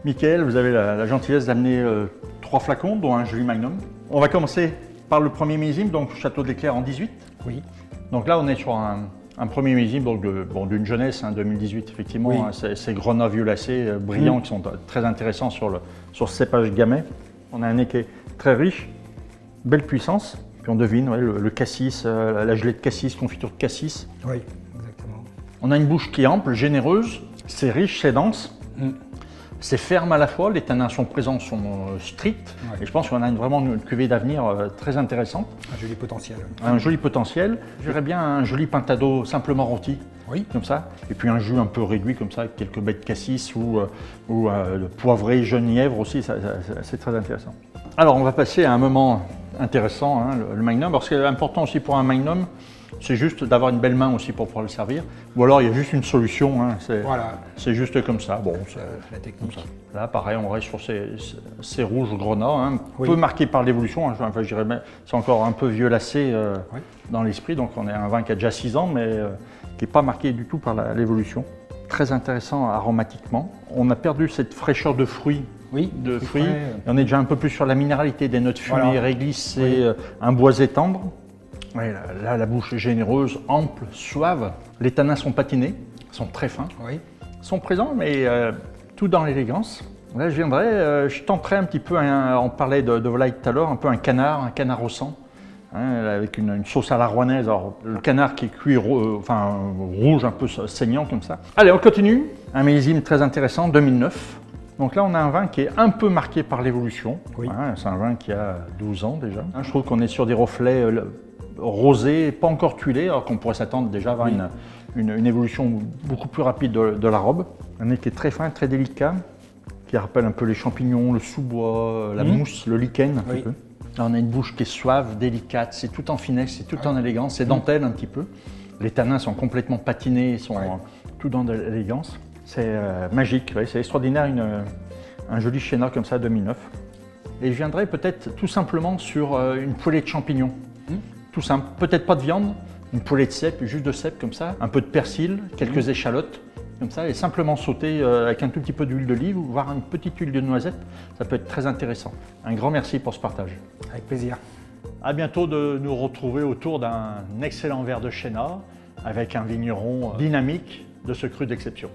Mickaël, vous avez la gentillesse d'amener 3 flacons, dont un joli Magnum. On va commencer par le premier millésime, donc Château de l'Éclair en 18. Oui. Donc là, on est sur un premier millésime d'une jeunesse, 2018, effectivement. Oui. Ces grenats violacés brillants qui sont très intéressants sur ce cépage gamay. On a un nez qui est très riche, belle puissance. Puis on devine le cassis, la gelée de cassis, confiture de cassis. Oui, exactement. On a une bouche qui est ample, généreuse, c'est riche, c'est dense. C'est ferme à la fois, les tanins sont présents, sont stricts, Ouais. et je pense qu'on a vraiment une cuvée d'avenir très intéressante. Un joli potentiel. Un joli potentiel. Je dirais bien un joli pintado simplement rôti, Oui. comme ça, et puis un jus un peu réduit comme ça, avec quelques baies de cassis ou de poivré genièvre aussi, c'est très intéressant. Alors on va passer à un moment intéressant, le Magnum, parce que l'important aussi pour un Magnum, c'est juste d'avoir une belle main aussi pour pouvoir le servir. Ou alors il y a juste une solution, Voilà. c'est juste comme ça. Bon, La technique. comme ça. Là, pareil, on reste sur ces rouges grenats, un Oui. peu marqués par l'évolution. Enfin, je dirais, c'est encore un peu violacé Oui. dans l'esprit. Donc on est un vin qui a déjà 6 ans, mais qui n'est pas marqué du tout par l'évolution. Très intéressant aromatiquement. On a perdu cette fraîcheur de fruits. Oui. De c'est fruits. frais. Et on est déjà un peu plus sur la minéralité, des notes fumées, Voilà. réglissées, un boisé tendre. Oui, là, la bouche est généreuse, ample, suave. Les tanins sont patinés, sont très fins, Oui. sont présents, mais tout dans l'élégance. Là, je tenterai un petit peu, on parlait de volaille tout à l'heure, un peu un canard au sang, avec une sauce à la rouennaise. Alors, le canard qui est cuit rouge, un peu saignant comme ça. Allez, on continue. Un millésime très intéressant, 2009. Donc là, on a un vin qui est un peu marqué par l'évolution. Oui. C'est un vin qui a 12 ans déjà. Je trouve qu'on est sur des reflets rosés, pas encore tuilés, alors qu'on pourrait s'attendre déjà à avoir une évolution beaucoup plus rapide de la robe. Un nez qui est très fin, très délicat, qui rappelle un peu les champignons, le sous-bois, la mousse, le lichen un petit peu. Là, on a une bouche qui est suave, délicate, c'est tout en finesse, c'est tout en élégance, c'est dentelle un petit peu. Les tanins sont complètement patinés, ils sont tout dans de l'élégance. C'est magique, c'est extraordinaire, un joli Chenin comme ça, 2009. Et je viendrai peut-être tout simplement sur une poêlée de champignons. Tout simple, peut-être pas de viande, une poêlée de cèpe, juste de cèpe comme ça, un peu de persil, quelques échalotes, comme ça, et simplement sauter avec un tout petit peu d'huile d'olive, voire une petite huile de noisette, ça peut être très intéressant. Un grand merci pour ce partage. Avec plaisir. À bientôt de nous retrouver autour d'un excellent verre de Chenin avec un vigneron dynamique de ce cru d'exception.